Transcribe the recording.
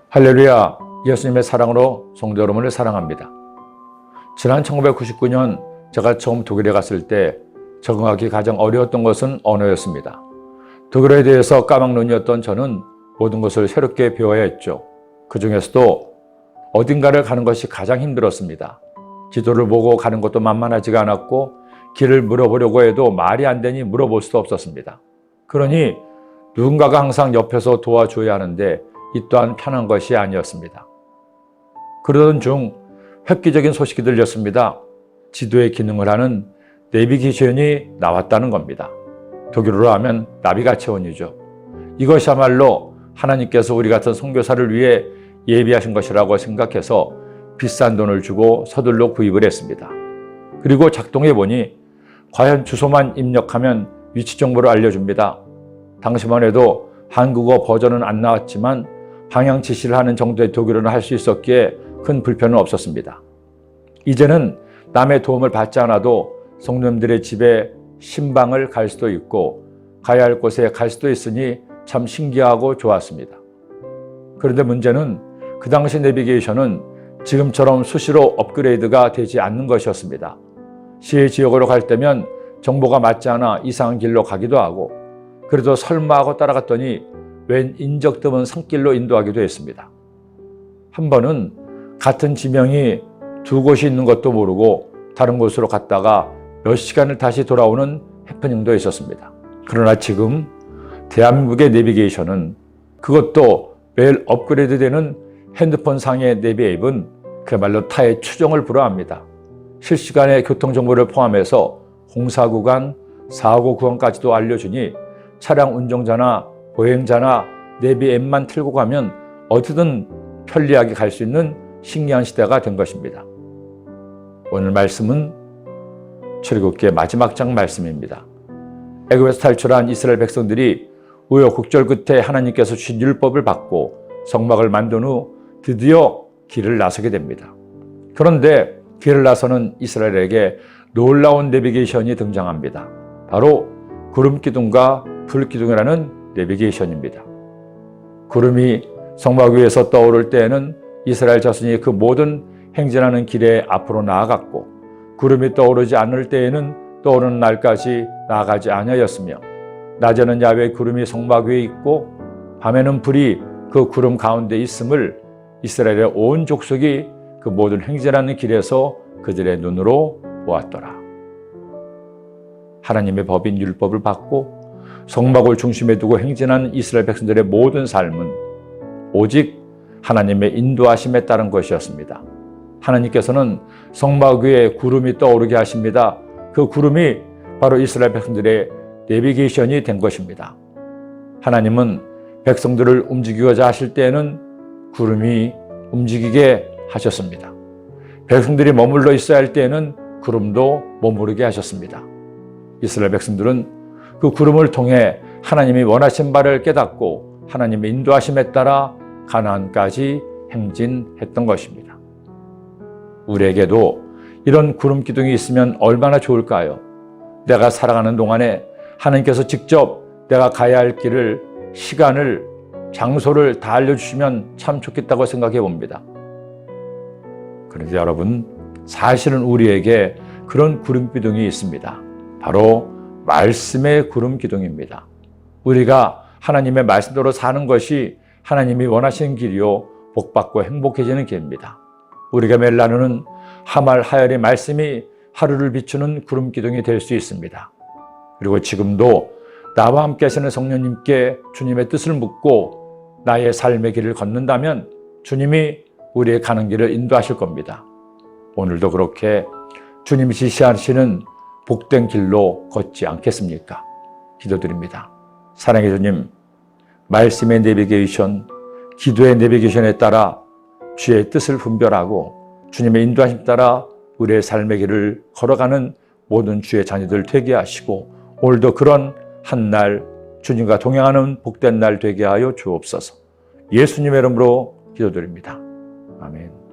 할렐루야, 예수님의 사랑으로 성도 여러분을 사랑합니다. 지난 1999년 제가 처음 독일에 갔을 때 적응하기 가장 어려웠던 것은 언어였습니다. 독일어에 대해서 까막눈이었던 저는 모든 것을 새롭게 배워야 했죠. 그 중에서도 어딘가를 가는 것이 가장 힘들었습니다. 지도를 보고 가는 것도 만만하지가 않았고 길을 물어보려고 해도 말이 안 되니 물어볼 수도 없었습니다. 그러니 누군가가 항상 옆에서 도와줘야 하는데 이 또한 편한 것이 아니었습니다. 그러던 중 획기적인 소식이 들렸습니다. 지도의 기능을 하는 내비게이션이 나왔다는 겁니다. 독일어로 하면 나비가체원이죠. 이것이야말로 하나님께서 우리 같은 선교사를 위해 예비하신 것이라고 생각해서 비싼 돈을 주고 서둘러 구입을 했습니다. 그리고 작동해 보니 과연 주소만 입력하면 위치 정보를 알려줍니다. 당시만 해도 한국어 버전은 안 나왔지만 방향 지시를 하는 정도의 독일어는 할 수 있었기에 큰 불편은 없었습니다. 이제는 남의 도움을 받지 않아도 성도님들의 집에 신방을 갈 수도 있고 가야 할 곳에 갈 수도 있으니 참 신기하고 좋았습니다. 그런데 문제는 그 당시 내비게이션은 지금처럼 수시로 업그레이드가 되지 않는 것이었습니다. 시의 지역으로 갈 때면 정보가 맞지 않아 이상한 길로 가기도 하고 그래도 설마 하고 따라갔더니 웬 인적 드문 산길로 인도하기도 했습니다. 한 번은 같은 지명이 두 곳이 있는 것도 모르고 다른 곳으로 갔다가 몇 시간을 다시 돌아오는 해프닝도 있었습니다. 그러나 지금 대한민국의 내비게이션은 그것도 매일 업그레이드되는 핸드폰 상의 내비 앱은 그야말로 타의 추종을 불허합니다. 실시간의 교통정보를 포함해서 공사구간, 사고구간까지도 알려주니 차량 운전자나 보행자나 내비 앱만 틀고 가면 어디든 편리하게 갈 수 있는 신기한 시대가 된 것입니다. 오늘 말씀은 출애굽기의 마지막 장 말씀입니다. 애굽에서 탈출한 이스라엘 백성들이 우여곡절 끝에 하나님께서 주신 율법을 받고 성막을 만든 후 드디어 길을 나서게 됩니다. 그런데 길을 나서는 이스라엘에게 놀라운 내비게이션이 등장합니다. 바로 구름기둥과 불기둥이라는 내비게이션입니다. 구름이 성막 위에서 떠오를 때에는 이스라엘 자손이 그 모든 행진하는 길에 앞으로 나아갔고 구름이 떠오르지 않을 때에는 떠오르는 날까지 나아가지 아니하였으며 낮에는 야훼의 구름이 성막 위에 있고 밤에는 불이 그 구름 가운데 있음을 이스라엘의 온 족속이 그 모든 행진하는 길에서 그들의 눈으로 보았더라. 하나님의 법인 율법을 받고 성막을 중심에 두고 행진하는 이스라엘 백성들의 모든 삶은 오직 하나님의 인도하심에 따른 것이었습니다. 하나님께서는 성막 위에 구름이 떠오르게 하십니다. 그 구름이 바로 이스라엘 백성들의 내비게이션이 된 것입니다. 하나님은 백성들을 움직이고자 하실 때에는 구름이 움직이게 하셨습니다. 백성들이 머물러 있어야 할 때에는 구름도 머무르게 하셨습니다. 이스라엘 백성들은 그 구름을 통해 하나님이 원하신 바를 깨닫고 하나님의 인도하심에 따라 가나안까지 행진했던 것입니다. 우리에게도 이런 구름 기둥이 있으면 얼마나 좋을까요? 내가 살아가는 동안에 하나님께서 직접 내가 가야 할 길을, 시간을, 장소를 다 알려주시면 참 좋겠다고 생각해 봅니다. 그런데 여러분, 사실은 우리에게 그런 구름 기둥이 있습니다. 바로 말씀의 구름 기둥입니다. 우리가 하나님의 말씀대로 사는 것이 하나님이 원하시는 길이요 복받고 행복해지는 길입니다. 우리가 매일 나누는 하말 하열의 말씀이 하루를 비추는 구름 기둥이 될 수 있습니다. 그리고 지금도 나와 함께 하시는 성령님께 주님의 뜻을 묻고 나의 삶의 길을 걷는다면 주님이 우리의 가는 길을 인도하실 겁니다. 오늘도 그렇게 주님이 지시하시는 복된 길로 걷지 않겠습니까? 기도드립니다. 사랑의 주님, 말씀의 내비게이션, 기도의 내비게이션에 따라 주의 뜻을 분별하고 주님의 인도하심 따라 우리의 삶의 길을 걸어가는 모든 주의 자녀들 되게 하시고 오늘도 그런 한 날 주님과 동행하는 복된 날 되게 하여 주옵소서. 예수님의 이름으로 기도드립니다. 아멘.